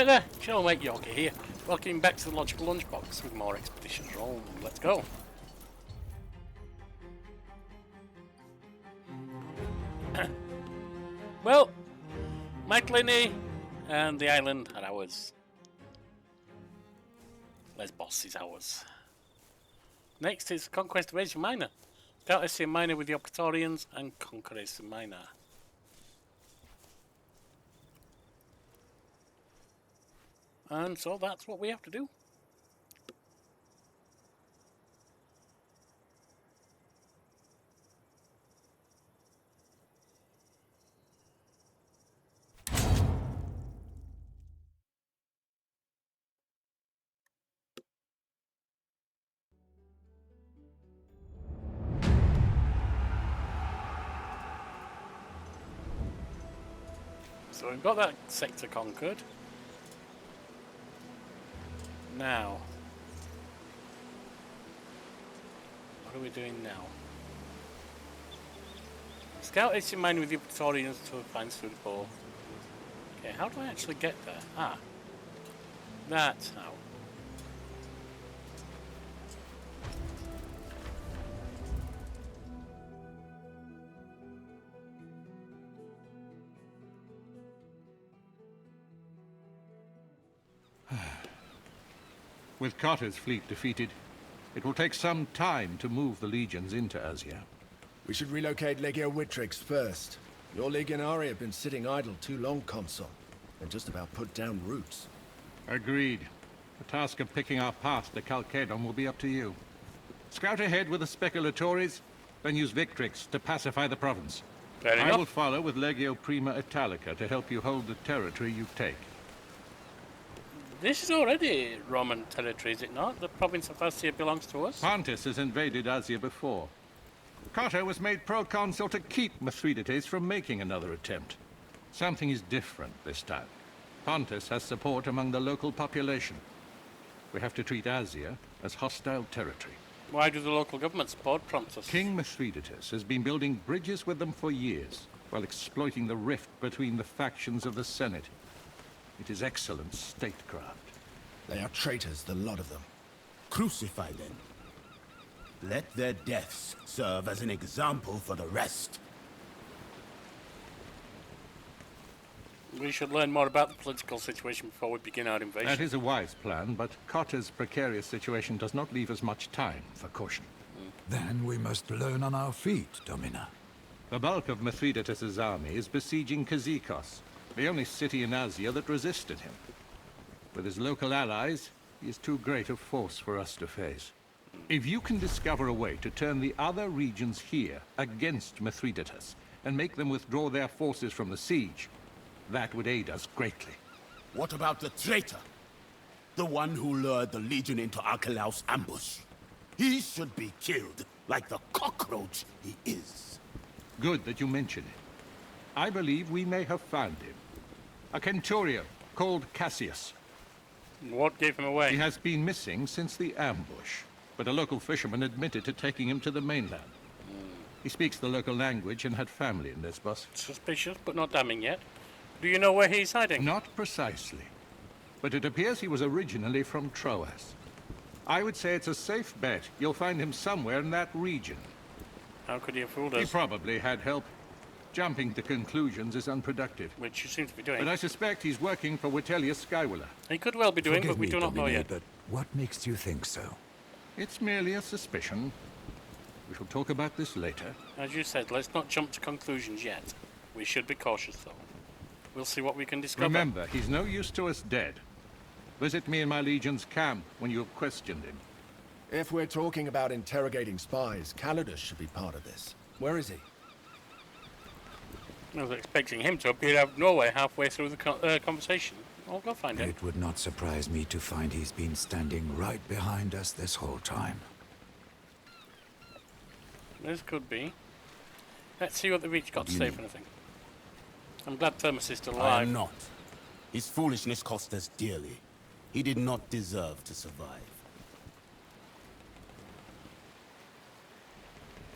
Right there, General Mate Yorkie here. Welcome back to the Logical Lunchbox with more Expeditions Roll. Let's go. Well, Myclene and the island are ours. Lesbos is ours. Next is Conquest of Asia Minor. Scout Asia Minor with the Praetorians and conquer Asia Minor. And so that's what we have to do. So we've got that sector conquered. Now, what are we doing now? Scout Asia Minor with the Praetorians to find suitable. Okay, how do I actually get there? Ah, that's how. With Carter's fleet defeated, it will take some time to move the legions into Asia. We should relocate Legio Witrix first. Your legionary have been sitting idle too long, Consul, and just about put down roots. Agreed. The task of picking our path to Chalcedon will be up to you. Scout ahead with the speculatories, then use Victrix to pacify the province. Fair I enough. will follow with Legio Prima Italica to help you hold the territory you take. This is already Roman territory, is it not? The province of Asia belongs to us. Pontus has invaded Asia before. Carter was made proconsul to keep Mithridates from making another attempt. Something is different this time. Pontus has support among the local population. We have to treat Asia as hostile territory. Why do the local government support Pontus? King Mithridates has been building bridges with them for years, while exploiting the rift between the factions of the Senate. It is excellent statecraft. They are traitors, the lot of them. Crucify them. Let their deaths serve as an example for the rest. We should learn more about the political situation before we begin our invasion. That is a wise plan, but Carter's precarious situation does not leave us much time for caution. Then we must learn on our feet, Domina. The bulk of Mithridates' army is besieging Kazikos, the only city in Asia that resisted him. With his local allies, he is too great a force for us to face. If you can discover a way to turn the other regions here against Mithridates, and make them withdraw their forces from the siege, that would aid us greatly. What about the traitor? The one who lured the Legion into Archelaus' ambush. He should be killed, like the cockroach he is. Good that you mention it. I believe we may have found him. A centurion called Cassius. What gave him away? He has been missing since the ambush, but a local fisherman admitted to taking him to the mainland. He speaks the local language and had family in Lesbos. Suspicious, but not damning yet. Do you know where he's hiding? Not precisely, but it appears he was originally from Troas. I would say it's a safe bet you'll find him somewhere in that region. How could he have fooled He us? probably had help. Jumping to conclusions is unproductive. Which you seem to be doing. But I suspect he's working for Vitellius Skywiller. He could well be doing, Forgive but we me, do not know Domina, yet. but what makes you think so? It's merely a suspicion. We shall talk about this later. As you said, let's not jump to conclusions yet. We should be cautious, though. We'll see what we can discover. Remember, he's no use to us dead. Visit me in my legion's camp when you have questioned him. If we're talking about interrogating spies, Calidus should be part of this. Where is he? I was expecting him to appear out of nowhere halfway through the conversation. I'll go find him. It would not surprise me to find he's been standing right behind us this whole time. This could be. Let's see what the Reach got to say for anything. I'm glad Thermos is still I alive. am not. His foolishness cost us dearly. He did not deserve to survive.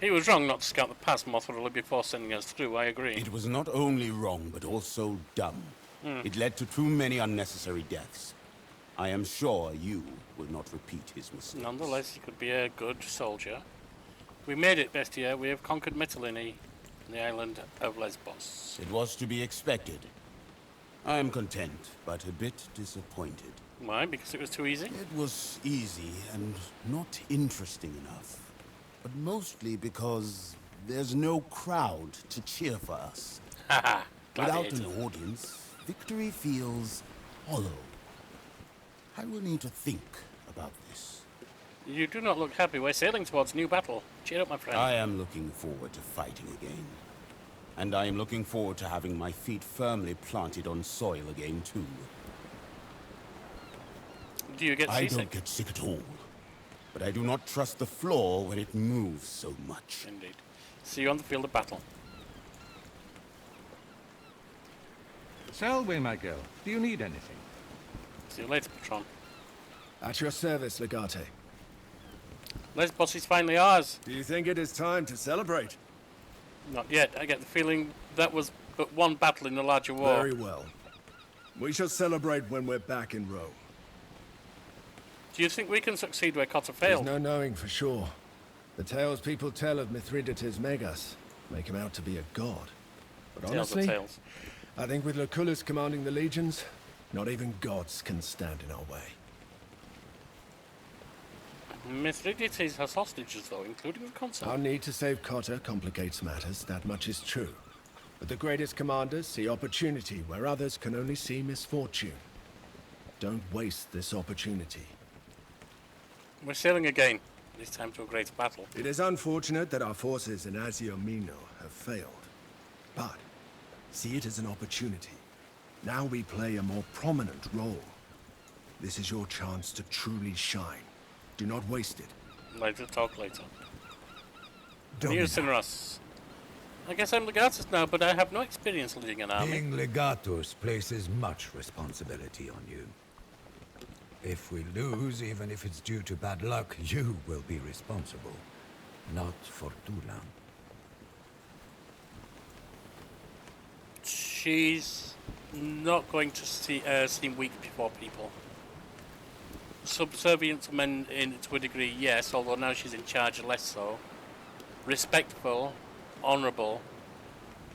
He was wrong not to scout the pass more thoroughly before sending us through, I agree. It was not only wrong, but also dumb. It led to too many unnecessary deaths. I am sure you will not repeat his mistakes. Nonetheless, he could be a good soldier. We made it, Bestia. We have conquered Mytilene, the island of Lesbos. It was to be expected. I am content, but a bit disappointed. Why? Because it was too easy? It was easy and not interesting enough. But mostly because there's no crowd to cheer for us. Haha. Without an audience, victory feels hollow. I will need to think about this. You do not look happy. We're sailing towards new battle. Cheer up, my friend. I am looking forward to fighting again. And I am looking forward to having my feet firmly planted on soil again, too. Do you get I seasick? don't get sick at all. But I do not trust the floor when it moves so much. Indeed. See you on the field of battle. Selwyn, my girl, do you need anything? See you later, Patron. At your service, Legate. Lesbos is finally ours. Do you think it is time to celebrate? Not yet. I get the feeling that was but one battle in the larger war. Very well. We shall celebrate when we're back in Rome. Do you think we can succeed where Cotta There's failed? no knowing for sure. The tales people tell of Mithridates Megas make him out to be a god. But Tales honestly, are tales. I think with Lucullus commanding the legions, not even gods can stand in our way. Mithridates has hostages, though, including the consul. Our need to save Cotta complicates matters, that much is true. But the greatest commanders see opportunity where others can only see misfortune. Don't waste this opportunity. We're sailing again, this time to a greater battle. It is unfortunate that our forces in Asia Minor have failed. But see it as an opportunity. Now we play a more prominent role. This is your chance to truly shine. Do not waste it. Later, talk later. Domina. News Sinros. I guess I'm Legatus now, but I have no experience leading an army. Being legatus places much responsibility on you. If we lose, even if it's due to bad luck, you will be responsible, not Fortuna. She's not going to seem weak before people. Subservient to men to a degree, yes, although now she's in charge, less so. Respectful, honourable,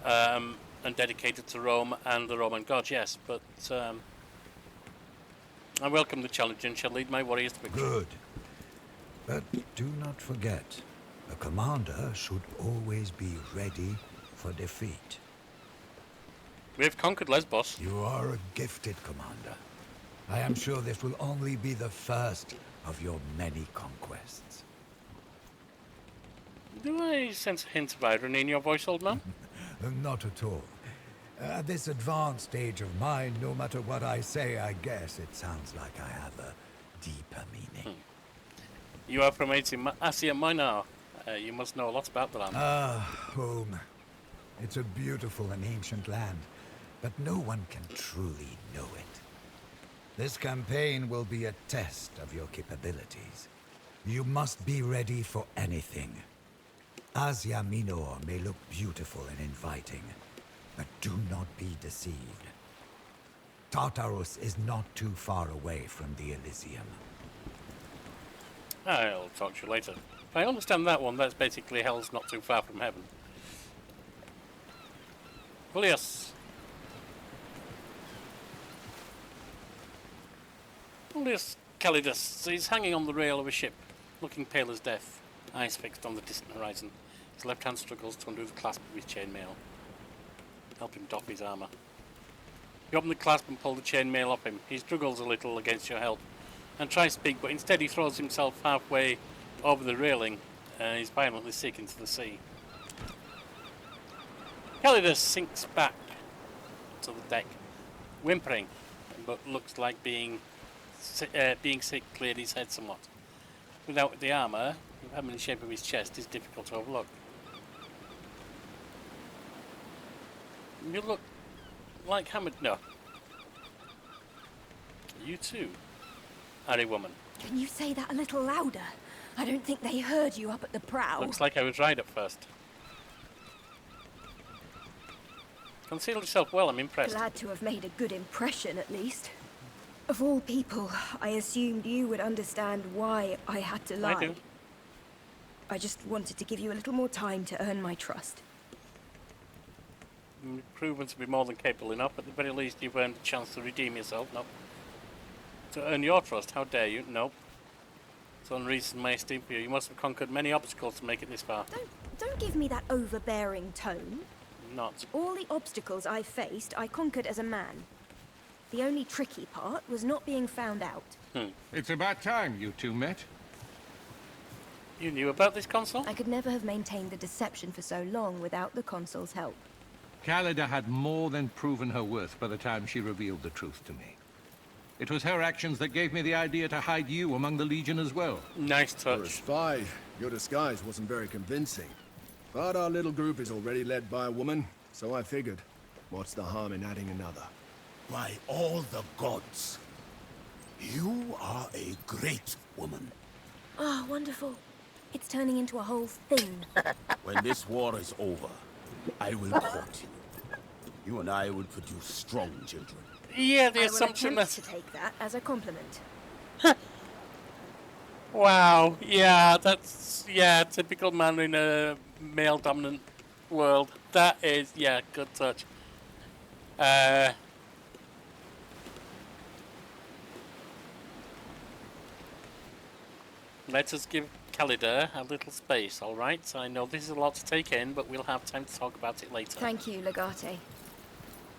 and dedicated to Rome and the Roman god, yes, but I welcome the challenge and shall lead my warriors to victory. Good. But do not forget, a commander should always be ready for defeat. We have conquered Lesbos. You are a gifted commander. I am sure this will only be the first of your many conquests. Do I sense a hint of irony in your voice, old man? Not at all. At this advanced stage of mine, no matter what I say, I guess it sounds like I have a deeper meaning. You are from Asia Minor. You must know a lot about the land. Home. It's a beautiful and ancient land, but no one can truly know it. This campaign will be a test of your capabilities. You must be ready for anything. Asia Minor may look beautiful and inviting, but do not be deceived. Tartarus is not too far away from the Elysium. I'll talk to you later. If I understand that one, that's basically hell's not too far from heaven. Julius. Julius Calidus is hanging on the rail of a ship, looking pale as death, eyes fixed on the distant horizon. His left hand struggles to undo the clasp of his chainmail. Help him doff his armour. You open the clasp and pull the chainmail off him. He struggles a little against your help and tries to speak, but instead he throws himself halfway over the railing and is violently sick into the sea. Calidus sinks back to the deck, whimpering, but looks like being sick cleared his head somewhat. Without the armour, having the shape of his chest is difficult to overlook. You look like Hamid. No. You too are a woman. Can you say that a little louder? I don't think they heard you up at the prow. Looks like I was right at first. Conceal yourself well, I'm impressed. Glad to have made a good impression, at least. Of all people, I assumed you would understand why I had to lie. I do. I just wanted to give you a little more time to earn my trust. You've proven to be more than capable enough. At the very least, you've earned a chance to redeem yourself. No. To earn your trust, how dare you? No. It's unreasoned my esteem for you. You must have conquered many obstacles to make it this far. Don't give me that overbearing tone. Not. All the obstacles I faced, I conquered as a man. The only tricky part was not being found out. It's about time you two met. You knew about this console? I could never have maintained the deception for so long without the console's help. Callida had more than proven her worth by the time she revealed the truth to me. It was her actions that gave me the idea to hide you among the Legion as well. Nice For a touch. spy, your disguise wasn't very convincing. But our little group is already led by a woman, so I figured, what's the harm in adding another? By all the gods, you are a great woman. Oh, wonderful. It's turning into a whole thing. When this war is over, I will court you. You and I will produce strong children. Yeah, the I will assumption attempt that... to take that as a compliment. Wow, yeah, that's... Yeah, typical man in a male-dominant world. That is, yeah, good touch. Let us give Callida a little space, alright? I know this is a lot to take in, but we'll have time to talk about it later. Thank you, Legate.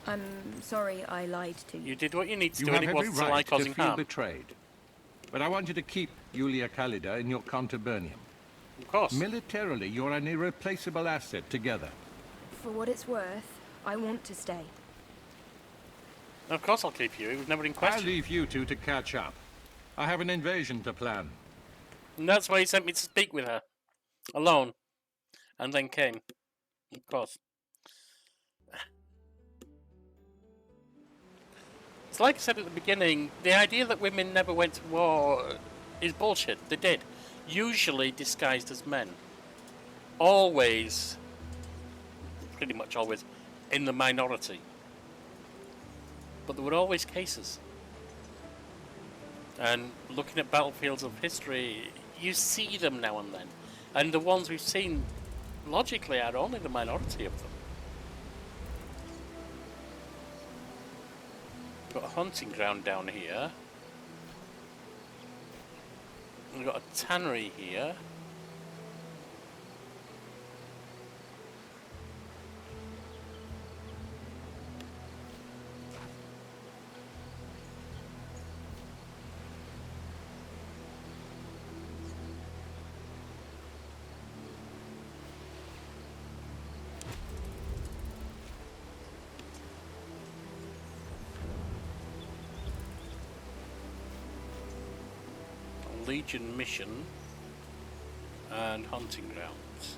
I'm sorry I lied to you. You did what you need to You do, have and it every wasn't to lie right to causing feel harm. betrayed. But I want you to keep Julia Callida in your contubernum. Of course. Militarily, you're an irreplaceable asset together. For what it's worth, I want to stay. Of course I'll keep you. It was never in I'll question. leave you two to catch up. I have an invasion to plan. And that's why he sent me to speak with her. Alone. And then came. Of course. It's like I said at the beginning, the idea that women never went to war is bullshit. They did. Usually disguised as men. Always, pretty much always, in the minority. But there were always cases. And looking at battlefields of history, you see them now and then. And the ones we've seen, logically, are only the minority of them. Got a hunting ground down here. We've got a tannery here. Legion mission and hunting grounds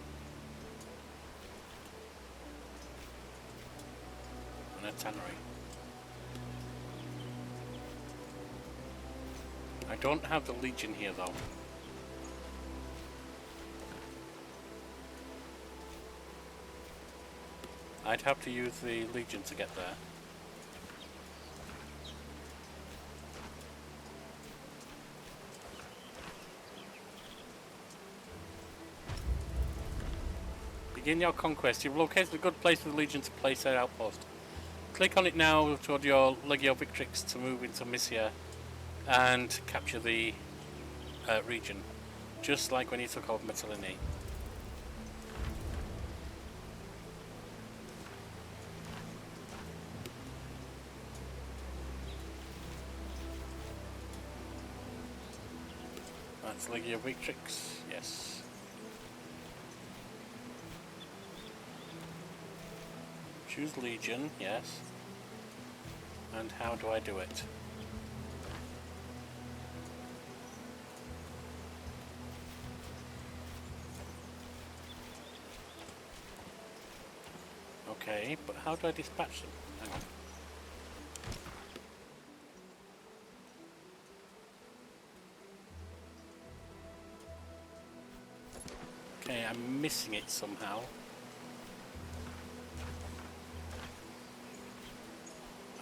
and a tannery. I don't have the Legion here though. I'd have to use the Legion to get there. Begin your conquest. You've located a good place for the Legion to place their outpost. Click on it now toward your Legio Victrix to move into Mysia and capture the region, just like when you took over Mytilene. That's Legio Victrix, yes. Choose Legion, yes. And how do I do it? Okay, but how do I dispatch them? Hang on. Okay, I'm missing it somehow.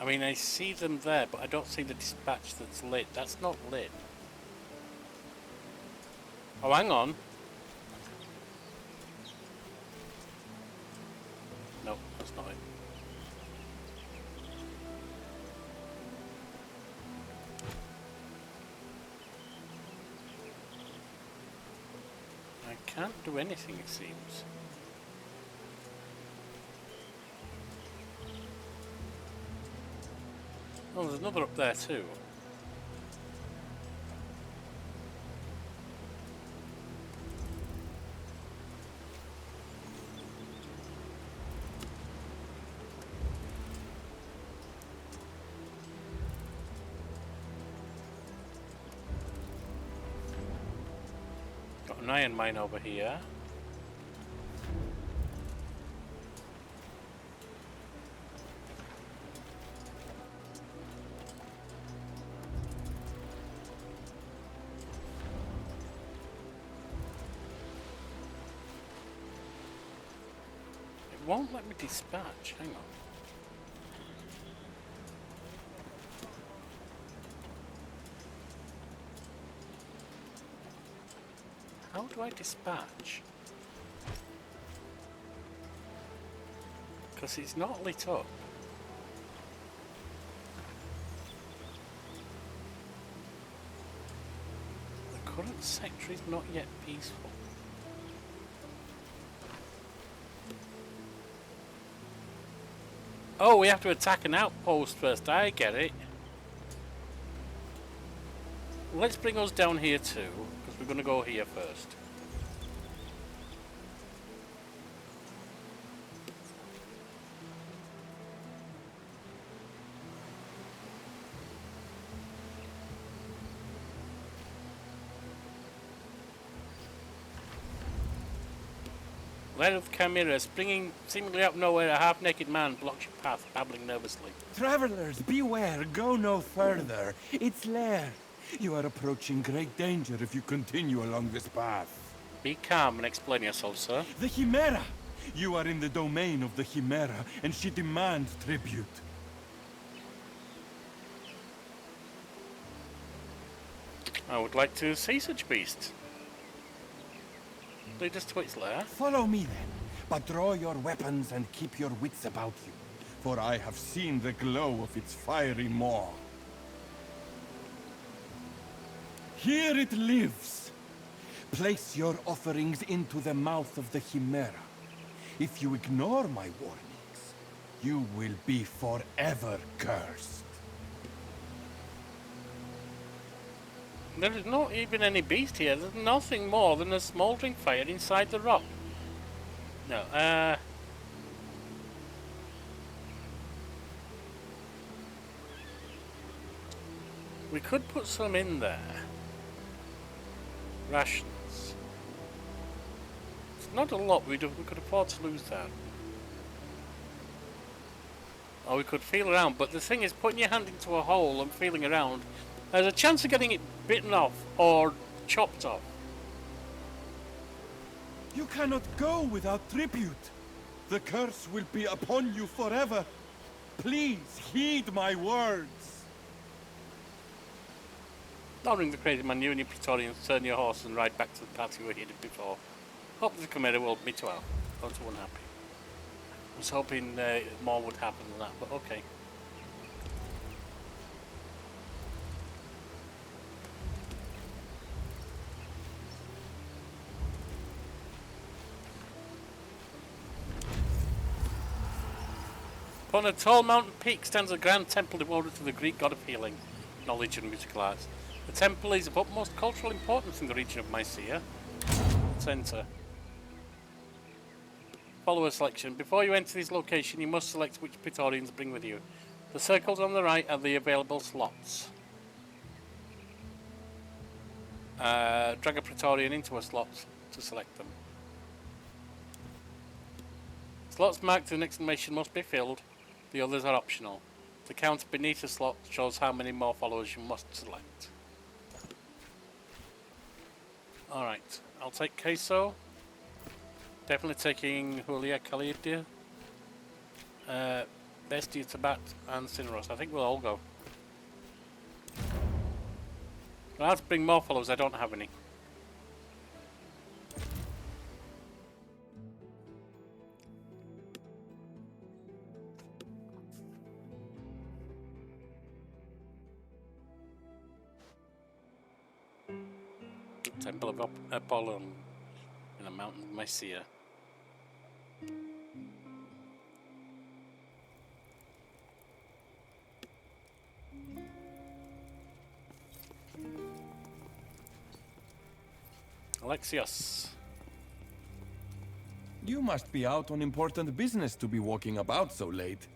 I mean, I see them there, but I don't see the dispatch that's lit. That's not lit. Oh, hang on. No, that's not it. I can't do anything, it seems. Oh, there's another up there too. Got an iron mine over here. It won't let me dispatch. Hang on. How do I dispatch? Because it's not lit up. The current sector is not yet peaceful. Oh, we have to attack an outpost first. I get it. Let's bring us down here too, because we're going to go here first. Light of Chimera, springing seemingly out of nowhere, a half-naked man blocks your path, babbling nervously. Travelers, beware, go no further. It's Lair. You are approaching great danger if you continue along this path. Be calm and explain yourself, sir. The Chimera! You are in the domain of the Chimera, and she demands tribute. I would like to see such beast. Lead us to its lair. Follow me then, but draw your weapons and keep your wits about you, for I have seen the glow of its fiery maw. Here it lives. Place your offerings into the mouth of the Chimera. If you ignore my warnings, you will be forever cursed. There is not even any beast here. There's nothing more than a smouldering fire inside the rock. No, we could put some in there. Rations. It's not a lot. We could afford to lose that. Or we could feel around. But the thing is, putting your hand into a hole and feeling around, there's a chance of getting it bitten off or chopped off. You cannot go without tribute. The curse will be upon you forever. Please heed my words. Ignoring the crazy man, you and your Praetorians turn your horse and ride back to the path you were headed before. Hope the Chimera will meet you out. I was unhappy. I was hoping more would happen than that, but okay. Upon a tall mountain peak stands a grand temple devoted to the Greek god of healing, knowledge and musical arts. The temple is of utmost cultural importance in the region of Mycia. Let's enter. Follower selection. Before you enter this location, you must select which Praetorians bring with you. The circles on the right are the available slots. Drag a Praetorian into a slot to select them. Slots marked with an exclamation must be filled. The others are optional. The counter beneath the slot shows how many more followers you must select. Alright, I'll take Queso. Definitely taking Aquillia. Bestia, Tabat, and Cineros. I think we'll all go. I'll have to bring more followers. I don't have any. Temple of Appollon in the mountain of Mysia. Alexios. You must be out on important business to be walking about so late.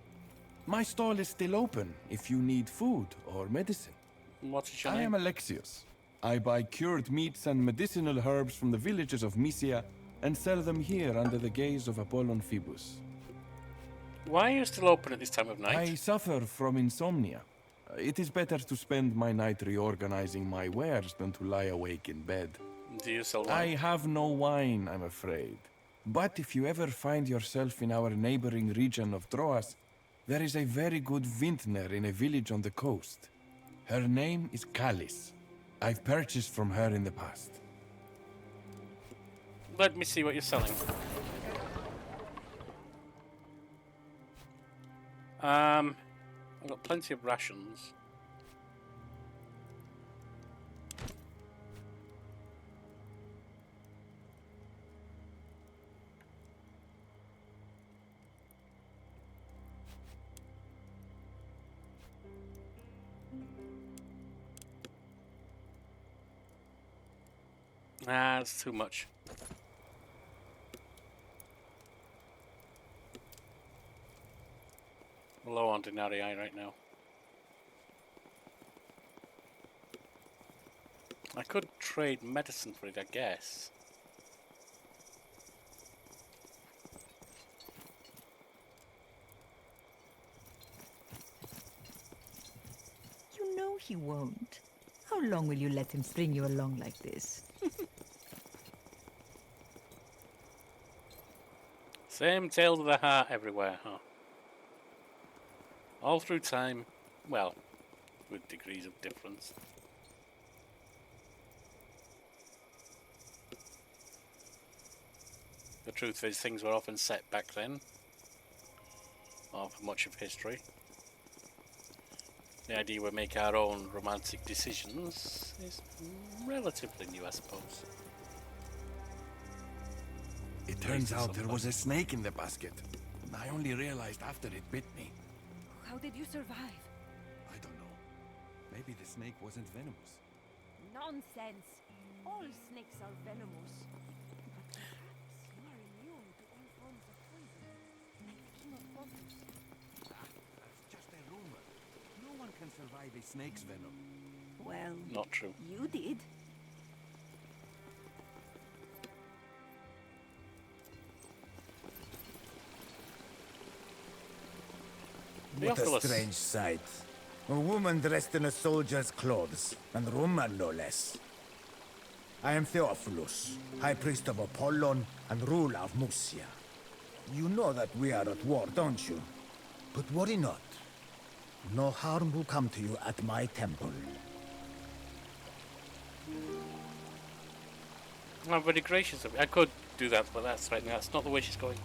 My stall is still open if you need food or medicine. What's your I name? am Alexios. I buy cured meats and medicinal herbs from the villages of Mysia and sell them here under the gaze of Apollon Phoebus. Why are you still open at this time of night? I suffer from insomnia. It is better to spend my night reorganizing my wares than to lie awake in bed. Do you sell I wine? have no wine, I'm afraid. But if you ever find yourself in our neighboring region of Troas, there is a very good vintner in a village on the coast. Her name is Callis. I've purchased from her in the past. Let me see what you're selling. I've got plenty of rations. Ah, it's too much. We're low on denarii right now. I could trade medicine for it, I guess. You know he won't. How long will you let him string you along like this? Same tale to the heart everywhere, huh? All through time, well, with degrees of difference. The truth is, things were often set back then, or for much of history. The idea we make our own romantic decisions is relatively new, I suppose. It turns out there was a snake in the basket. I only realized after it bit me. How did you survive? I don't know. Maybe the snake wasn't venomous. Nonsense! All snakes are venomous. But perhaps you are immune to all forms of poison, like the King of Pontus. That's just a rumor. No one can survive a snake's venom. Well, Not true. you did. What a Theophilus. strange sight. A woman dressed in a soldier's clothes, and Roman no less. I am Theophilus, High Priest of Appollon and ruler of Mysia. You know that we are at war, don't you? But worry not. No harm will come to you at my temple. I'm very gracious of you. I could do that, but that's right now. That's not the way she's going.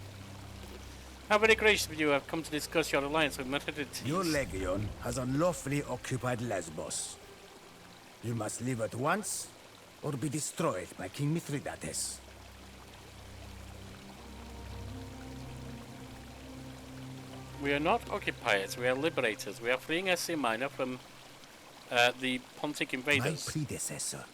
How very gracious of you. I've come to discuss your alliance with Mithridates. Your legion has unlawfully occupied Lesbos. You must leave at once, or be destroyed by King Mithridates. We are not occupiers, we are liberators. We are freeing Asia Minor from the Pontic My invaders. predecessor,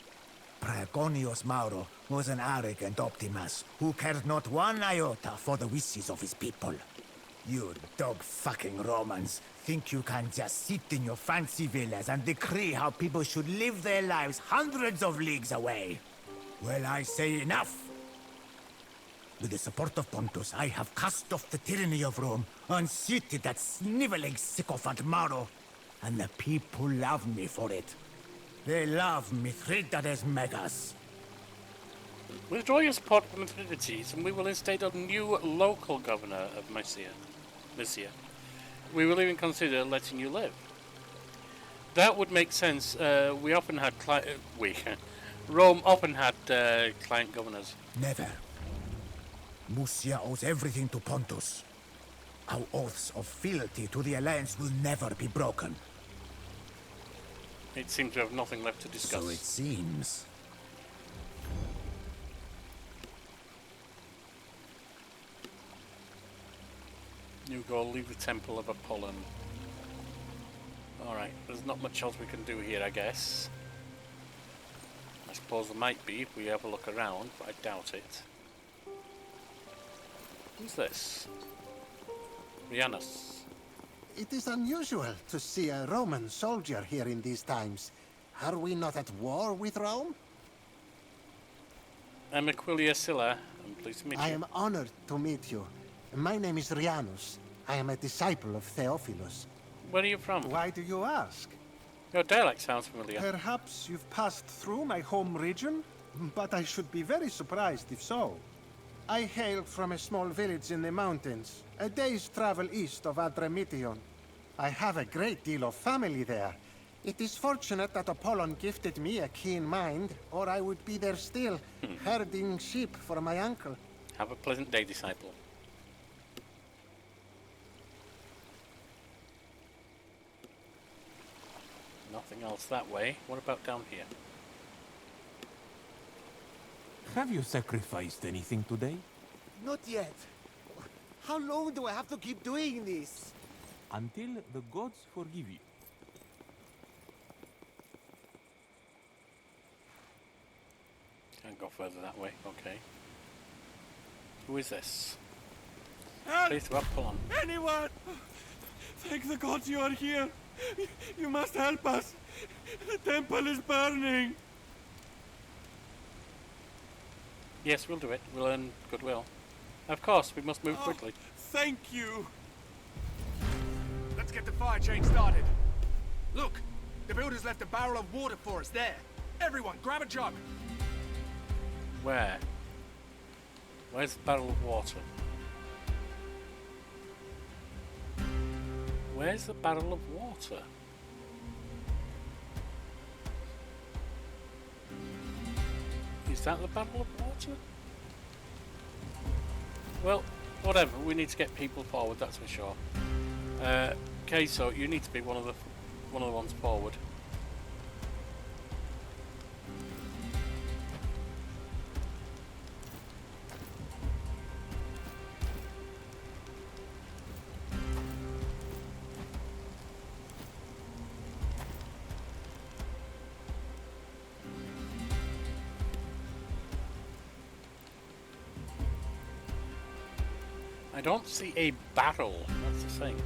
Praegonius Mauro, was an arrogant Optimus who cared not one iota for the wishes of his people. You dog-fucking Romans think you can just sit in your fancy villas and decree how people should live their lives hundreds of leagues away. Well, I say enough! With the support of Pontus, I have cast off the tyranny of Rome, unseated that sniveling sycophant Mauro, and the people love me for it. They love Mithridates Megas. Withdraw your support from Mithridates, and we will instate a new local governor of Mysia. we will even consider letting you live. That would make sense. We often had Rome often had client governors. Never. Musia owes everything to Pontus. Our oaths of fealty to the Alliance will never be broken. It seems to have nothing left to discuss. So it seems. You go leave the Temple of Appollon. Alright, there's not much else we can do here, I guess. I suppose there might be if we have a look around, but I doubt it. Who's this? Rianus. It is unusual to see a Roman soldier here in these times. Are we not at war with Rome? I'm Aquillia Sila. I'm pleased to meet you. I am honored to meet you. My name is Rianus. I am a disciple of Theophilus. Where are you from? Why do you ask? Your dialect sounds familiar. Perhaps you've passed through my home region? But I should be very surprised if so. I hail from a small village in the mountains, a day's travel east of Adramyttion. I have a great deal of family there. It is fortunate that Apollon gifted me a keen mind, or I would be there still, herding sheep for my uncle. Have a pleasant day, disciple. Nothing else that way. What about down here? Have you sacrificed anything today? Not yet. How long do I have to keep doing this? Until the gods forgive you. Can't go further that way. Okay. Who is this? Help! Faith of Appollon. Anyone! Thank the gods you are here. You must help us. The temple is burning. Yes, we'll do it. We'll earn goodwill. Of course, we must move quickly. Thank you. Let's get the fire chain started. Look, the builders left a barrel of water for us there. Everyone, grab a jug. Where? Where's the barrel of water? Where's the barrel of water? Is that the barrel of water? Well, whatever. We need to get people forward. That's for sure. Okay, so you need to be one of the ones forward. I don't see a barrel. That's the thing.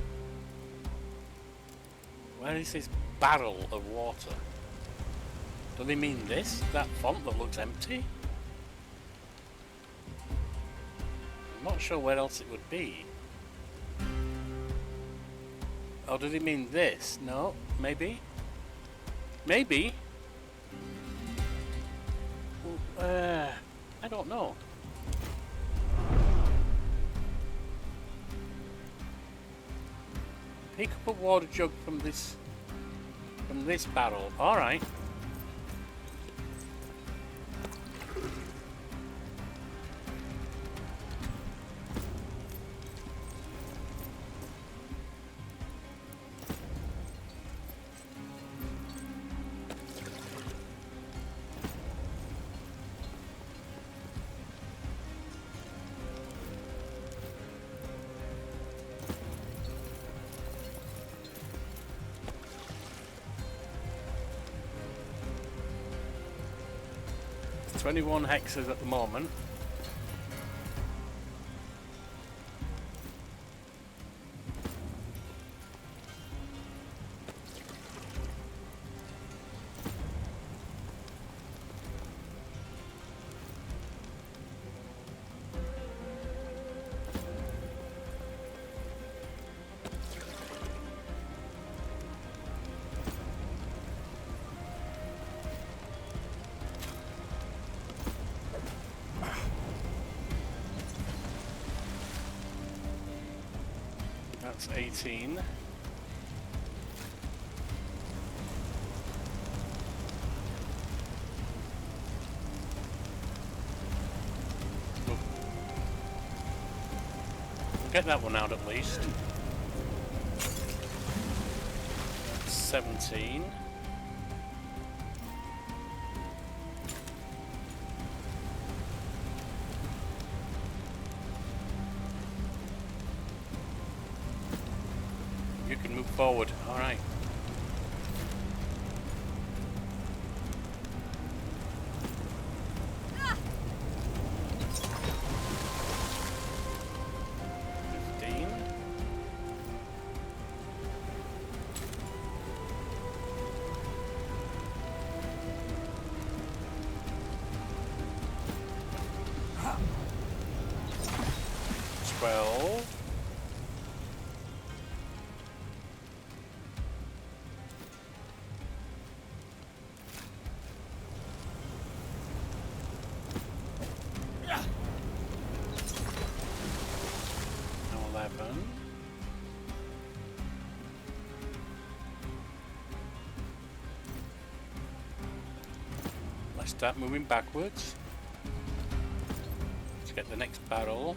Where is this barrel of water? Do they mean this? That font that looks empty? I'm not sure where else it would be. Or do they mean this? No? Maybe? Maybe? I don't know. Pick up a water jug from this barrel. All right. It's 21 hexes at the moment. That's 18. We'll get that one out at least. That's 17. You can move forward. All right. Start moving backwards. Let's get the next barrel.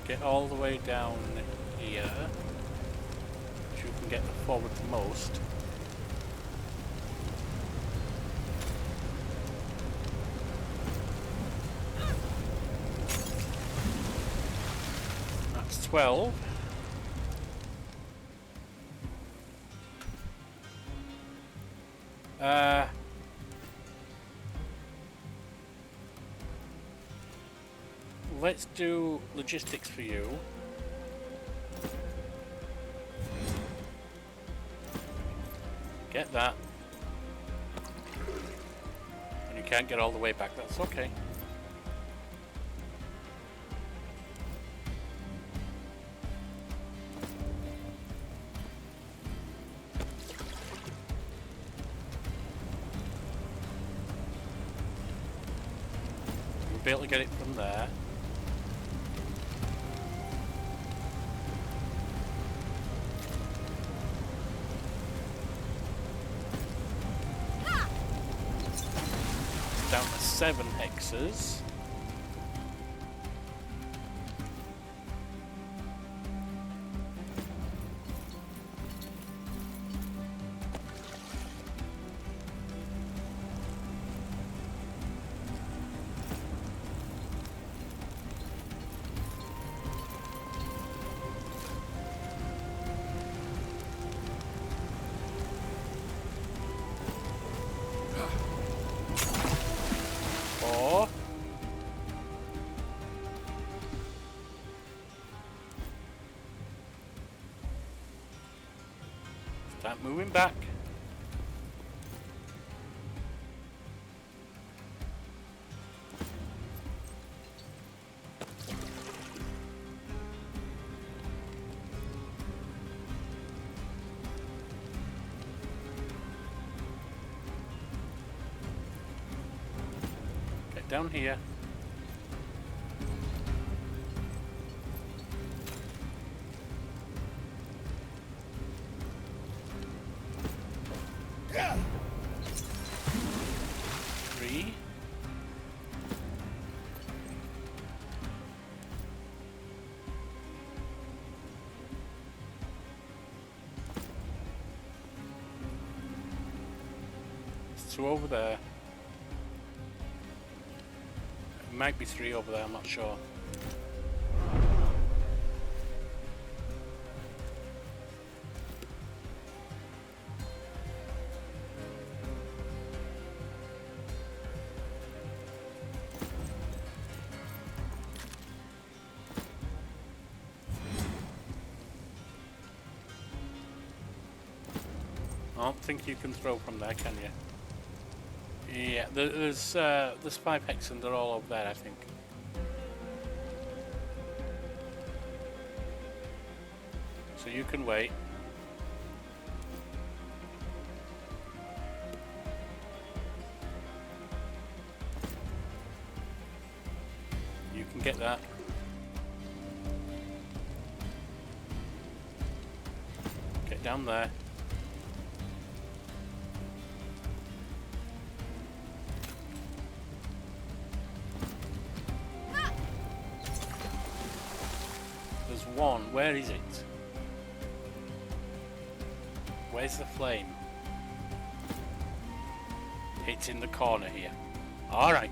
Get all the way down here, so you can get forward the most. That's 12. Let's do logistics for you. Get that. And you can't get all the way back, that's okay. You'll be able to get it from there. Down to 7 hexes. Start moving back. Get down here. Two over there. It might be 3 over there, I'm not sure. don't think you can throw from there, can you? Yeah, there's 5 hex and they're all over there, I think. So you can wait. You can get that. Get down there. There's one. Where is it? Where's the flame? It's in the corner here. Alright.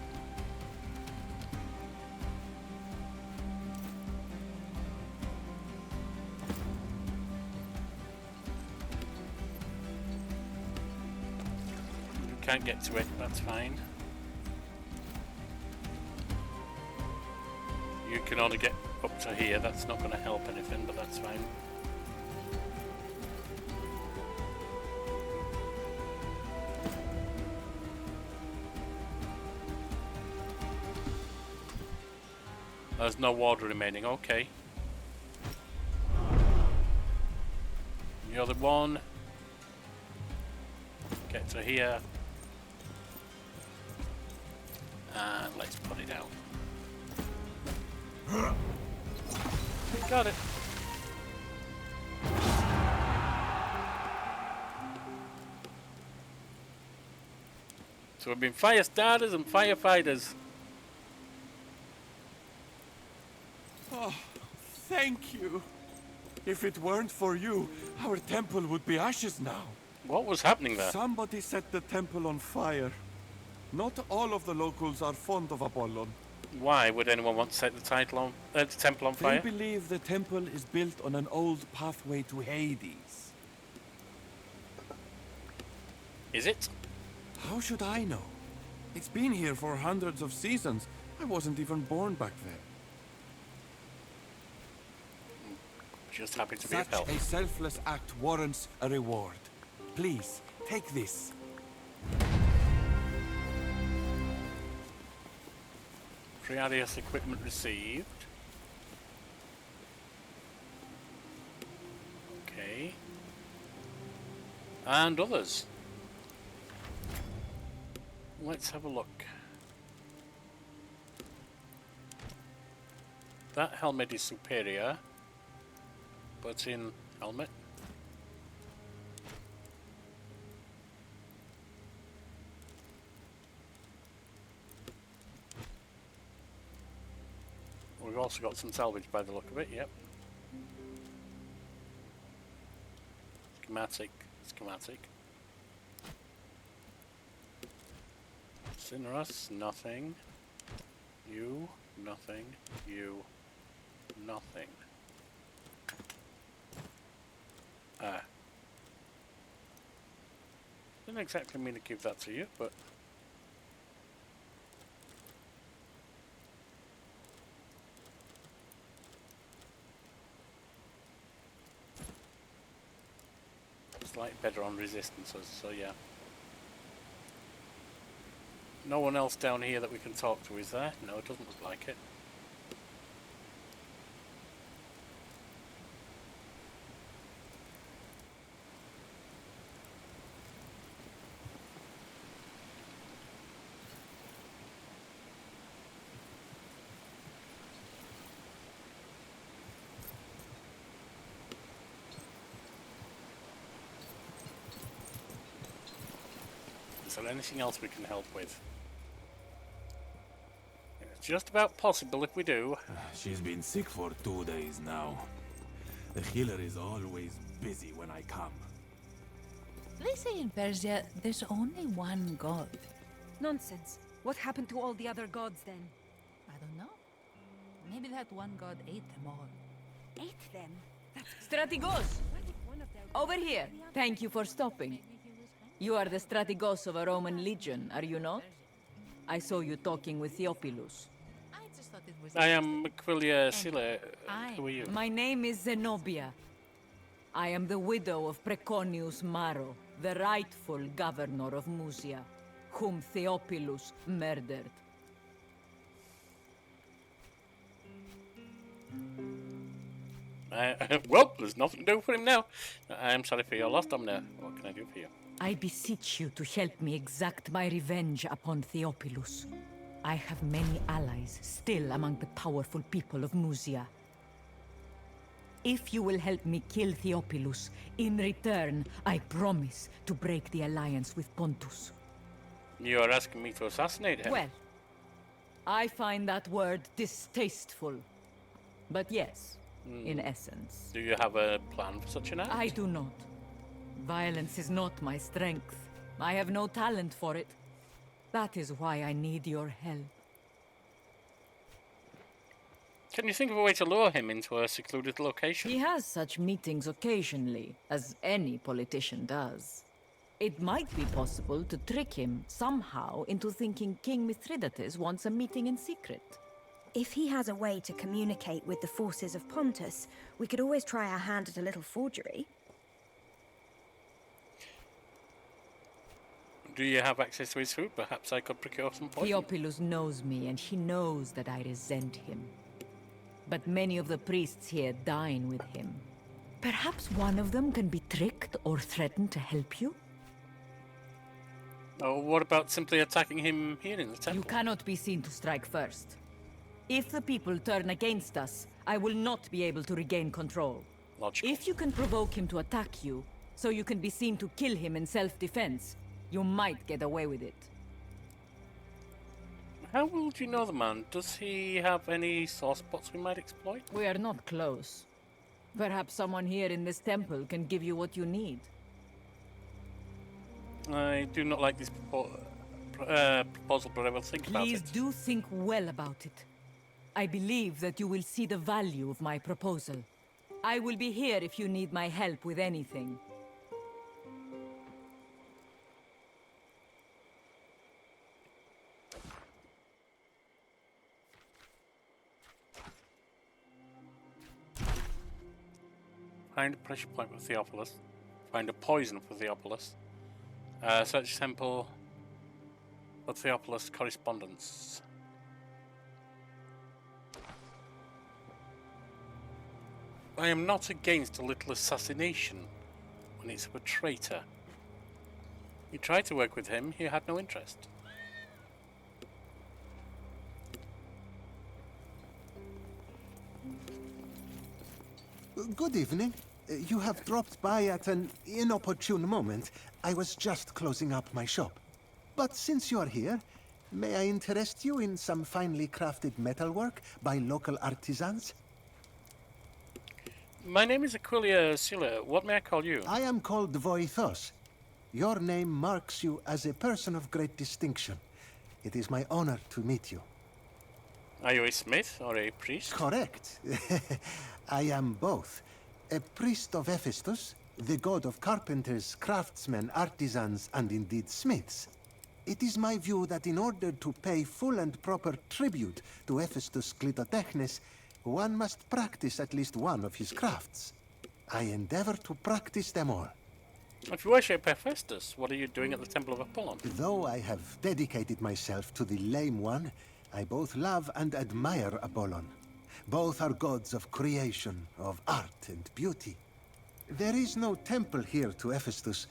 You can't get to it, that's fine. You can only get up to here, that's not going to help anything, but that's fine. There's no water remaining, okay. The other one. Get to here. And let's put it out. We got it. So we've been fire starters and firefighters. Oh, thank you. If it weren't for you, our temple would be ashes now. What was happening there? Somebody set the temple on fire. Not all of the locals are fond of Apollo. Why would anyone want to set the temple on fire? They believe the temple is built on an old pathway to Hades. Is it? How should I know? It's been here for hundreds of seasons. I wasn't even born back then. Just happy to be Such of help. a selfless act warrants a reward. Please, take this. Triadius equipment received. Okay. And others. Let's have a look. That helmet is superior. But in helmet. We've also got some salvage by the look of it, yep. Schematic. Cineros, nothing. You, nothing. You, nothing. Didn't exactly mean to give that to you, but slightly better on resistances, so yeah. No one else down here that we can talk to, is there? No, it doesn't look like it. Is there anything else we can help with? It's just about possible if we do. She's been sick for 2 days now. The healer is always busy when I come. They say in Persia there's only one god. Nonsense. What happened to all the other gods then? I don't know. Maybe that one god ate them all. Ate them? Strategos! Over here. Thank you for stopping. You are the Strategos of a Roman legion, are you not? I saw you talking with Theophilus. I just thought it was... I am Aquillia Sila. Who are you? My name is Zenobia. I am the widow of Preconius Maro. the rightful governor of Musia, whom Theophilus murdered. Well, there's nothing to do for him now. I'm sorry for your loss, Domina. What can I do for you? I beseech you to help me exact my revenge upon Theophilus. I have many allies still among the powerful people of Musia. If you will help me kill Theophilus, in return, I promise to break the alliance with Pontus. You are asking me to assassinate him? Well, I find that word distasteful. But yes, in essence. Do you have a plan for such an act? I do not. Violence is not my strength. I have no talent for it. That is why I need your help. Can you think of a way to lure him into a secluded location? He has such meetings occasionally, as any politician does. It might be possible to trick him somehow into thinking King Mithridates wants a meeting in secret. If he has a way to communicate with the forces of Pontus, we could always try our hand at a little forgery. Do you have access to his food? Perhaps I could procure some poison. Theophilus knows me, and he knows that I resent him. But many of the priests here dine with him. Perhaps one of them can be tricked or threatened to help you? Oh, what about simply attacking him here in the temple? You cannot be seen to strike first. If the people turn against us, I will not be able to regain control. Logical. If you can provoke him to attack you, so you can be seen to kill him in self-defense, you might get away with it. How well do you know the man? Does he have any sore spots we might exploit? We are not close. Perhaps someone here in this temple can give you what you need. I do not like this proposal, but I will think about it. Please do think well about it. I believe that you will see the value of my proposal. I will be here if you need my help with anything. Find a pressure point for Theophilus. Find a poison for Theophilus. Search Temple for Theophilus correspondence. I am not against a little assassination when it's of a traitor. You tried to work with him, he had no interest. Good evening. You have dropped by at an inopportune moment. I was just closing up my shop. But since you are here, may I interest you in some finely crafted metalwork by local artisans? My name is Aquillia, Sila. What may I call you? I am called Voithos. Your name marks you as a person of great distinction. It is my honor to meet you. Are you a smith or a priest? Correct. I am both. A priest of Hephaestus, the god of carpenters, craftsmen, artisans, and indeed smiths. It is my view that in order to pay full and proper tribute to Hephaestus Clitotechnes, one must practice at least one of his crafts. I endeavor to practice them all. If you worship Hephaestus, what are you doing at the Temple of Appollon? Though I have dedicated myself to the lame one, I both love and admire Apollon. Both are gods of creation, of art and beauty. There is no temple here to Hephaestus,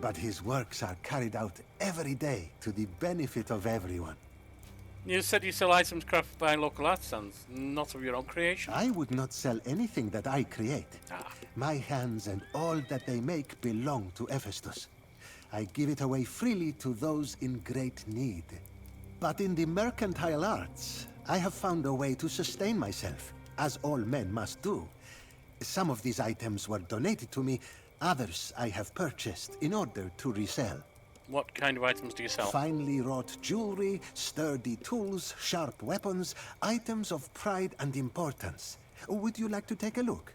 but his works are carried out every day to the benefit of everyone. You said you sell items crafted by local artisans, not of your own creation. I would not sell anything that I create. My hands and all that they make belong to Hephaestus. I give it away freely to those in great need. But in the mercantile arts, I have found a way to sustain myself, as all men must do. Some of these items were donated to me, others I have purchased in order to resell. What kind of items do you sell? Finely wrought jewelry, sturdy tools, sharp weapons, items of pride and importance. Would you like to take a look?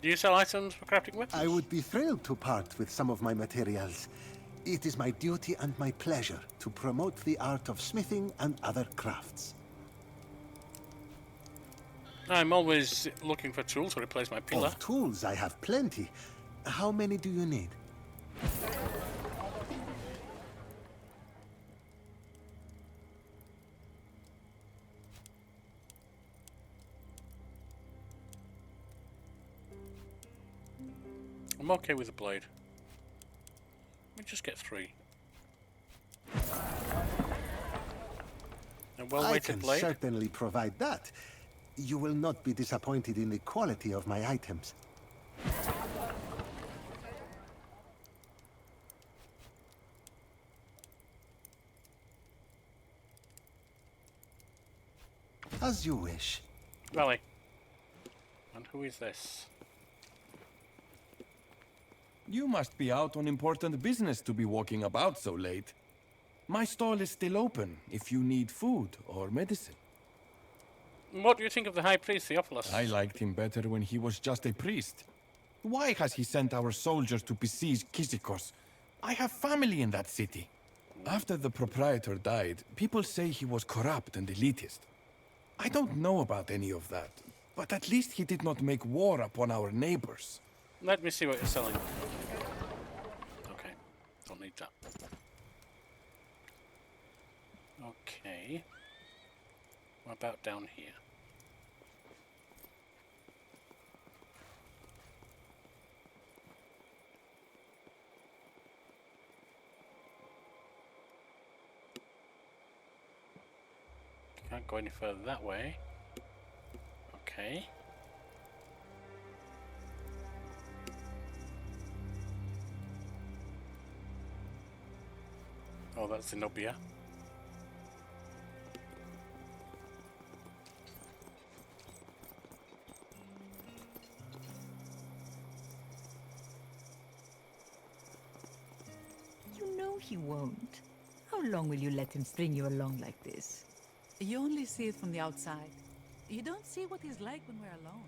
Do you sell items for crafting weapons? I would be thrilled to part with some of my materials. It is my duty and my pleasure to promote the art of smithing and other crafts. I'm always looking for tools to replace my pillar. Of tools I have plenty. How many do you need? I'm okay with the blade. Let me just get 3. A I well-weighted can blade? certainly provide that. You will not be disappointed in the quality of my items. As you wish. Valley. And who is this? You must be out on important business to be walking about so late. My stall is still open if you need food or medicine. What do you think of the High Priest, Theophilus? I liked him better when he was just a priest. Why has he sent our soldiers to besiege Kyzikos? I have family in that city. After the proprietor died, people say he was corrupt and elitist. I don't know about any of that, but at least he did not make war upon our neighbors. Let me see what you're selling. Okay, don't need that. Okay. What about down here? Can't go any further that way. Okay. Oh, that's Zenobia. You know he won't. How long will you let him string you along like this? You only see it from the outside. You don't see what he's like when we're alone.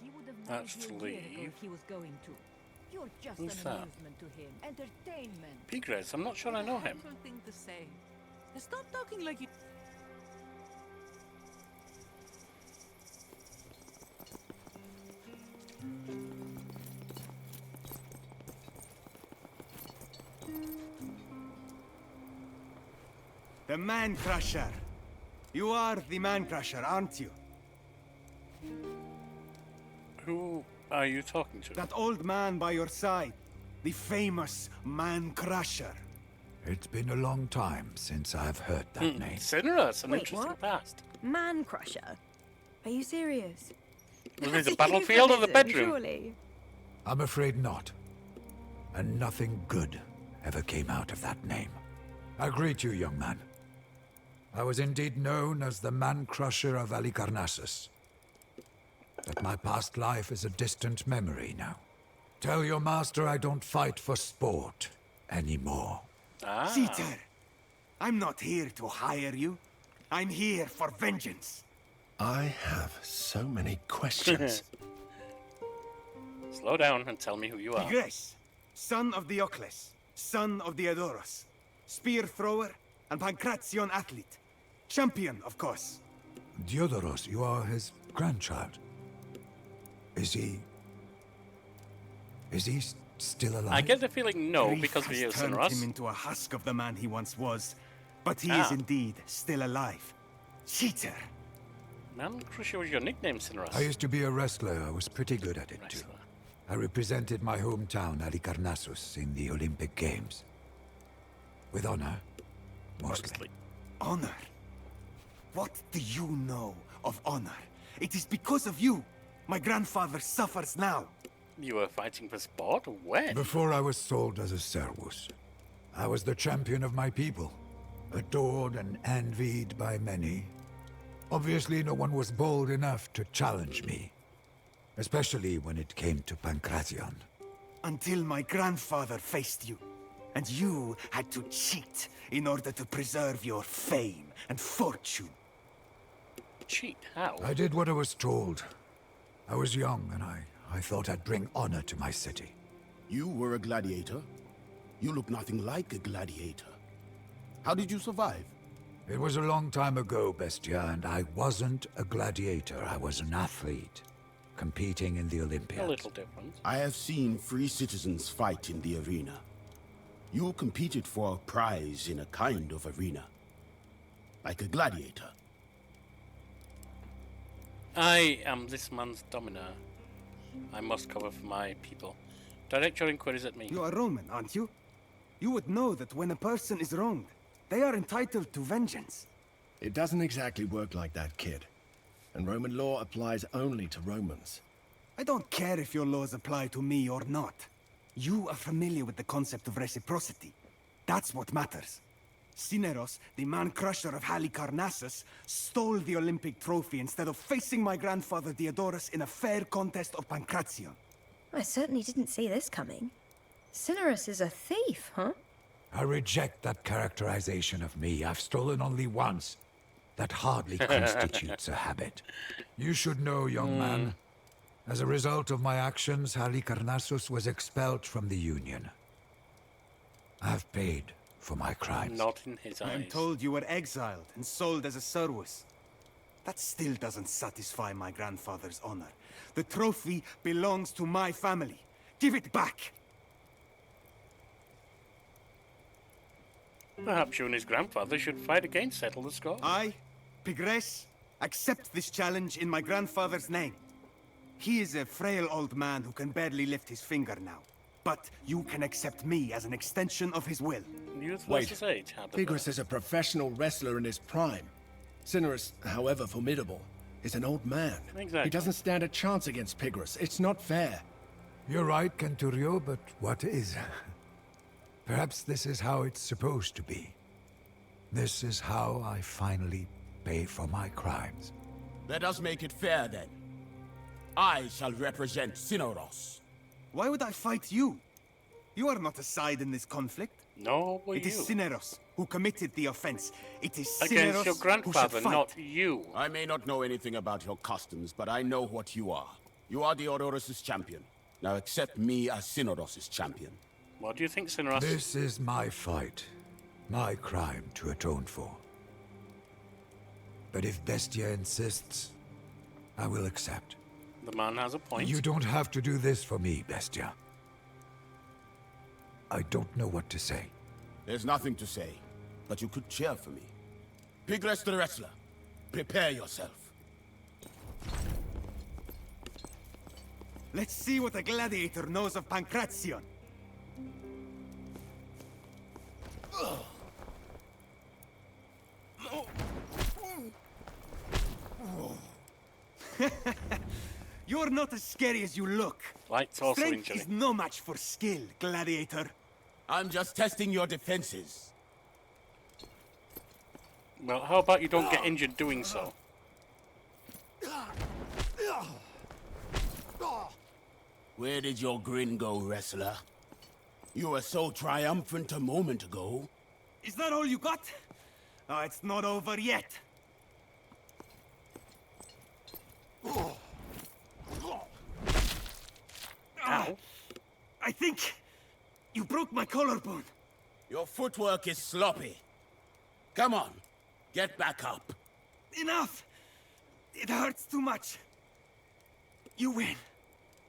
He would have married you a year ago if he was going to. You're just Who's an that? amusement to him. Entertainment. Pigres, I'm not sure I know him. Thing to say. Stop talking like you. The Man Crusher. You are the Man Crusher, aren't you? Who are you talking to? That old man by your side. The famous Man Crusher. It's been a long time since I've heard that name. Cinerus, an Wait, interesting what? past. Man Crusher? Are you serious? Was it the That's a battlefield or the euphemism, bedroom? Surely. I'm afraid not. And nothing good ever came out of that name. I greet you, young man. I was indeed known as the Man-Crusher of Halicarnassus. But my past life is a distant memory now. Tell your master I don't fight for sport anymore. Cheater! I'm not here to hire you. I'm here for vengeance. I have so many questions. Slow down and tell me who you are. Tigres, son of Diocles, son of Diodoros, spear thrower and Pancration athlete. Champion, of course. Diodoros, you are his grandchild. Is he still alive? I get the feeling no, Grief because of has you, turned Cinerus. him into a husk of the man he once was. But he is indeed still alive. Cheater! Man Crusher was your nickname, Cinerus. I used to be a wrestler. I was pretty good at it, too. I represented my hometown, Halicarnassus, in the Olympic Games. With honor, mostly. Honor? What do you know of honor? It is because of you my grandfather suffers now. You were fighting for sport? When? Before I was sold as a servus, I was the champion of my people, adored and envied by many. Obviously, no one was bold enough to challenge me, especially when it came to Pancration. Until my grandfather faced you, and you had to cheat in order to preserve your fame and fortune. Cheat? How? I did what I was told. I was young, and I thought I'd bring honor to my city. You were a gladiator? You look nothing like a gladiator. How did you survive? It was a long time ago, Bestia, and I wasn't a gladiator. I was an athlete, competing in the Olympiads. A little different. I have seen free citizens fight in the arena. You competed for a prize in a kind of arena. Like a gladiator. I am this man's dominer. I must cover for my people. Direct your inquiries at me. You are Roman, aren't you? You would know that when a person is wronged, they are entitled to vengeance. It doesn't exactly work like that, kid. And Roman law applies only to Romans. I don't care if your laws apply to me or not. You are familiar with the concept of reciprocity. That's what matters. Cineros, the man-crusher of Halicarnassus, stole the Olympic trophy instead of facing my grandfather Diodorus in a fair contest of Pancration. I certainly didn't see this coming. Cineros is a thief, huh? I reject that characterization of me. I've stolen only once. That hardly constitutes a habit. You should know, young man. As a result of my actions, Halicarnassus was expelled from the Union. I've paid for my crimes. Not in his eyes. I'm told you were exiled and sold as a servus. That still doesn't satisfy my grandfather's honor. The trophy belongs to my family. Give it back! Perhaps you and his grandfather should fight again, settle the score. I, Pigres, accept this challenge in my grandfather's name. He is a frail old man who can barely lift his finger now. But you can accept me as an extension of his will. Youth Wait, versus age. Pigres is a professional wrestler in his prime. Cineros, however formidable, is an old man. Exactly. He doesn't stand a chance against Pigres. It's not fair. You're right, Centurio, but what is? Perhaps this is how it's supposed to be. This is how I finally pay for my crimes. Let us make it fair, then. I shall represent Cineros. Why would I fight you? You are not a side in this conflict. No, were It you? is Cineros who committed the offense. It is Against Cineros your grandfather, who should fight. not you. I may not know anything about your customs, but I know what you are. You are Diodorus' champion. Now accept me as Cineros' champion. What do you think, Cineros? This is my fight. My crime to atone for. But if Bestia insists, I will accept. The man has a point. You don't have to do this for me, Bestia. I don't know what to say. There's nothing to say, but you could cheer for me. Pigres the wrestler, prepare yourself. Let's see what a gladiator knows of Pancration. You're not as scary as you look. Like torso Strength injury. is no match for skill, gladiator. I'm just testing your defenses. Well, how about you don't get injured doing so? Where did your grin go, wrestler? You were so triumphant a moment ago. Is that all you got? Oh, it's not over yet. Ow. I think you broke my collarbone. Your footwork is sloppy. Come on, get back up. Enough! It hurts too much. You win.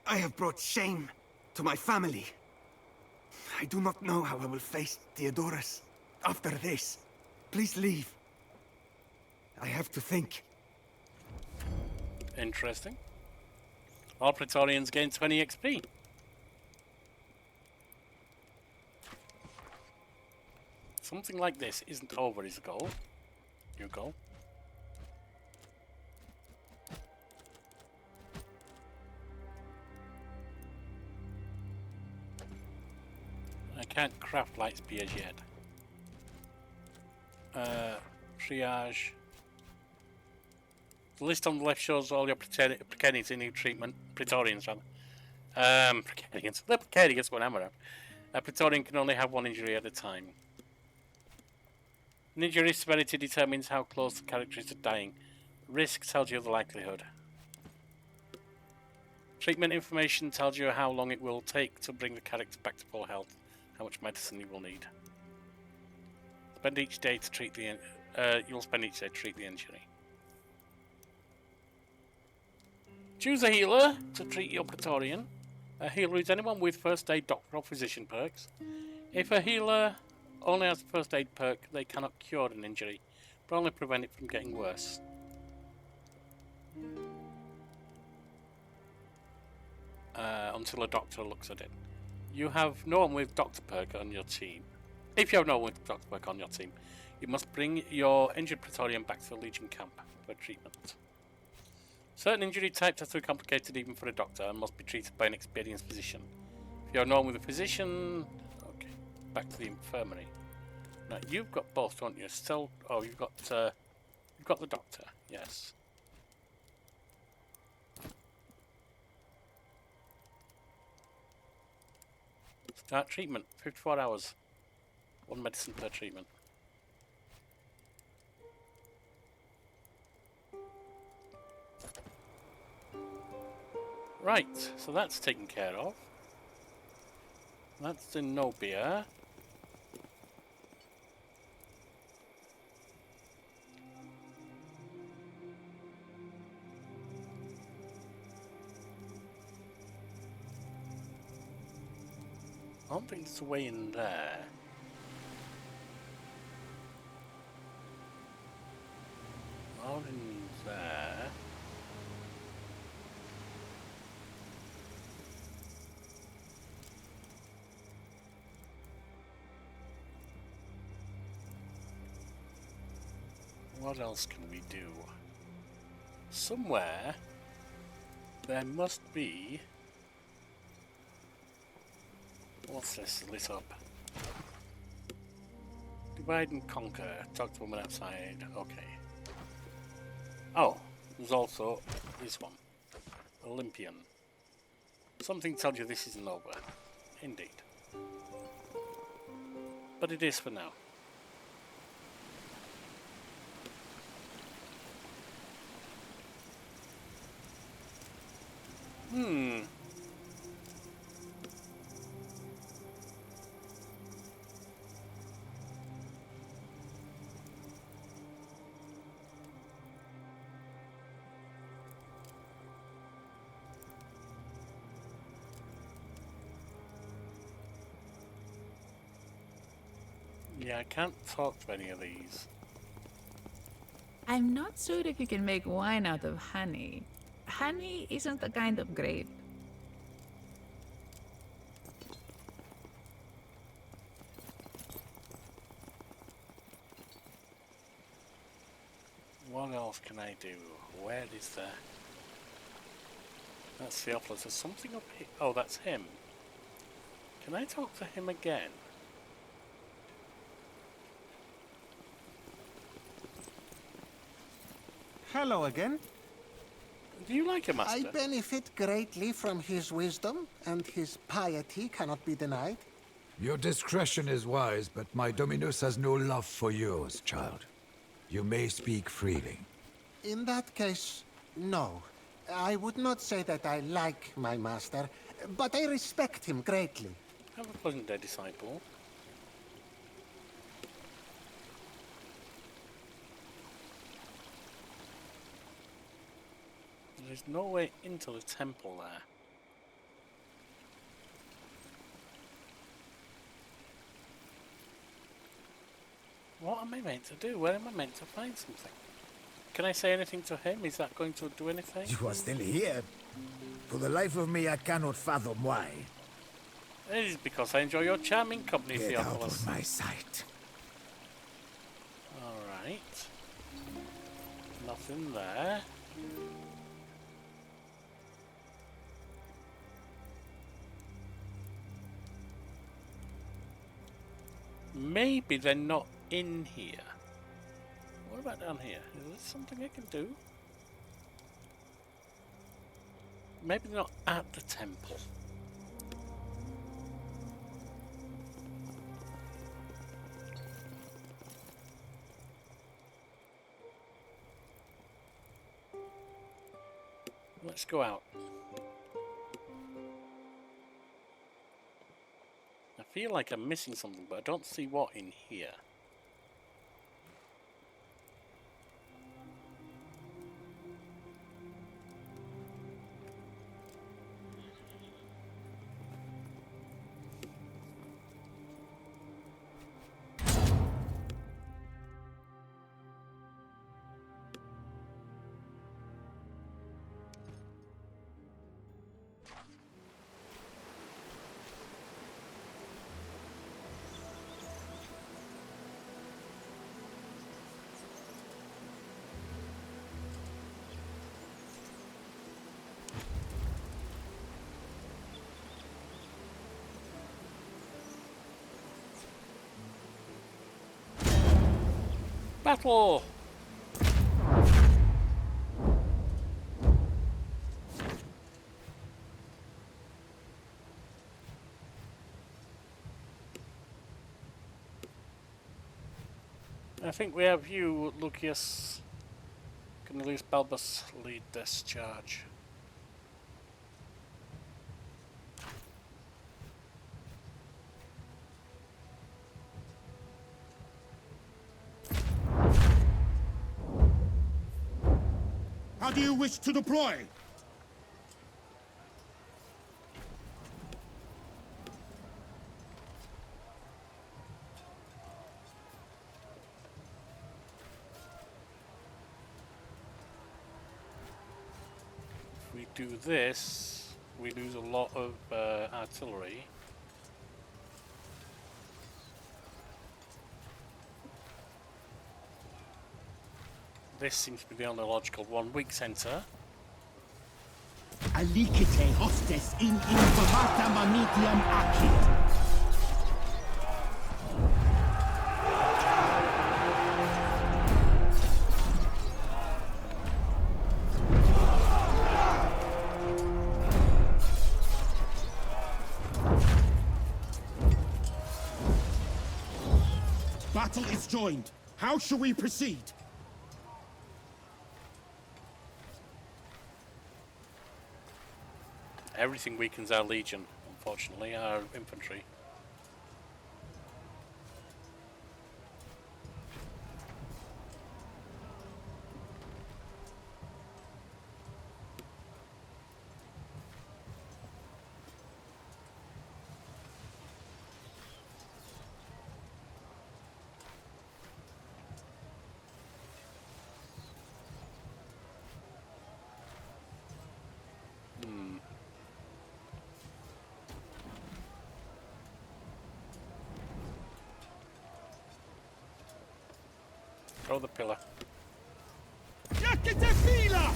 I have brought shame to my family. I do not know how I will face Diodorus after this. Please leave. I have to think. Interesting. All Praetorians gain 20 XP. Something like this isn't over his goal. Your goal. I can't craft light spears yet. Triage. The list on the left shows all your precarians in new treatment. Praetorians, rather. Precarians. They're precarious when I'm around. A Praetorian can only have one injury at a time. An injury severity determines how close the character is to dying. Risk tells you the likelihood. Treatment information tells you how long it will take to bring the character back to full health, how much medicine you will need. Spend each day to treat the you'll spend each day to treat the injury. Choose a healer to treat your Praetorian. A healer is anyone with first aid doctor or physician perks. If a healer only has the first aid perk, they cannot cure an injury, but only prevent it from getting worse. Until a doctor looks at it. You have no one with Dr. Perk on your team. If you have no one with Dr. Perk on your team, you must bring your injured Praetorian back to the Legion camp for treatment. Certain injury types are too complicated even for a doctor and must be treated by an experienced physician. If you are no one with a physician, okay, back to the infirmary. Now you've got both, don't you? Still, oh, you've got the doctor. Yes. Start treatment. 54 hours. 1 medicine per treatment. Right, so that's taken care of. That's in Nobia. I don't think there's a way in there. Not in there. What else can we do? Somewhere there must be. What's this lit up? Divide and conquer. Talk to woman outside. Okay. Oh, there's also this one. Olympian. Something tells you this isn't over. Indeed. But it is for now. Yeah, I can't talk to any of these. I'm not sure if you can make wine out of honey. Honey isn't the kind of grape. What else can I do? Where is there? That's the office. There's something up here. Oh, that's him. Can I talk to him again? Hello again. Do you like him, Master? I benefit greatly from his wisdom, and his piety cannot be denied. Your discretion is wise, but my Dominus has no love for yours, child. You may speak freely. In that case, no. I would not say that I like my master, but I respect him greatly. Have a pleasant day, disciple. There's no way into the temple there. What am I meant to do? Where am I meant to find something? Can I say anything to him? Is that going to do anything? You are still here. For the life of me, I cannot fathom why. It is because I enjoy your charming company, Get out Theophilus. of my sight. Alright. Nothing there. Maybe they're not in here. What about down here? Is there something I can do? Maybe they're not at the temple. Let's go out. I feel like I'm missing something, but I don't see what in here. Battle! I think we have you, Lucius. Cornelius Balbus, lead this charge. How do you wish to deploy? If we do this, we lose a lot of artillery. This seems to be the only logical one. Weak center. Alicite hostes in infamata mamitiam accio. Battle is joined. How shall we proceed? Everything weakens our legion, unfortunately, our infantry. Throw the pillar. Sila!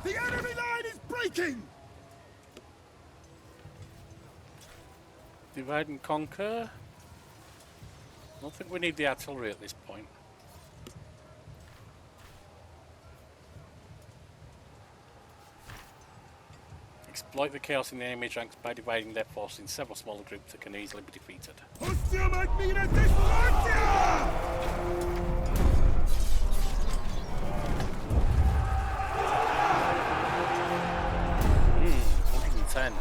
The enemy line is breaking! Divide and conquer. I don't think we need the artillery at this point. Exploit the chaos in the enemy's ranks by dividing their force in several smaller groups that can easily be defeated. Hmm, 110.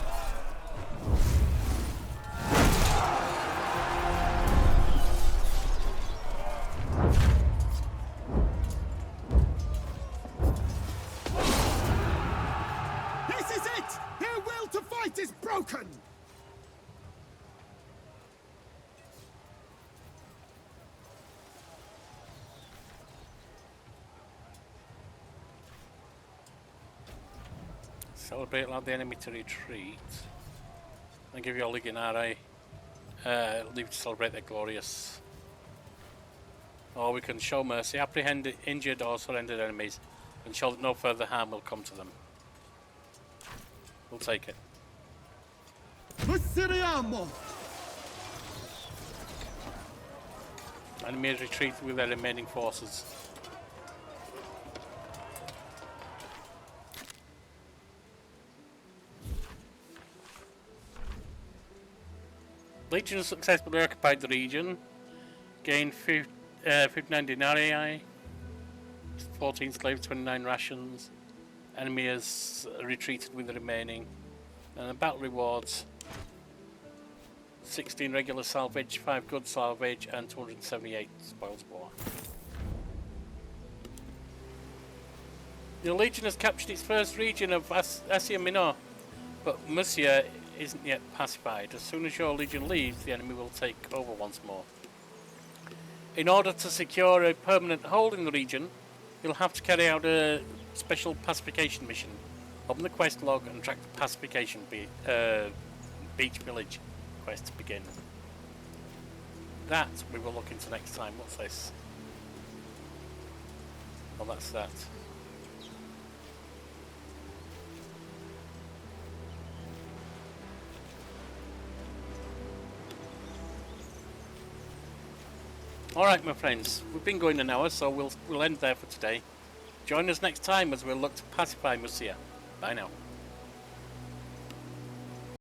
Is broken! Celebrate, allow the enemy to retreat. And give your legionary leave to celebrate their glorious. Or we can show mercy, apprehend injured or surrendered enemies, and show that no further harm will come to them. We'll take it. Enemy has retreated with their remaining forces. Legion successfully occupied the region, gained 59 denarii, 14 slaves, 29 rations. Enemy has retreated with the remaining. And the battle rewards 16 regular salvage, 5 good salvage, and 278 spoils of war. The Legion has captured its first region of Asia Minor, but Mercia isn't yet pacified. As soon as your Legion leaves, the enemy will take over once more. In order to secure a permanent hold in the region, you'll have to carry out a special pacification mission. Open the quest log and track the pacification beach village quest to begin. that we will look into next time. What's this? Well, that's that. Alright, my friends, we've been going an hour, so we'll end there for today. Join us next time as we'll look to pacify Musia. Bye now.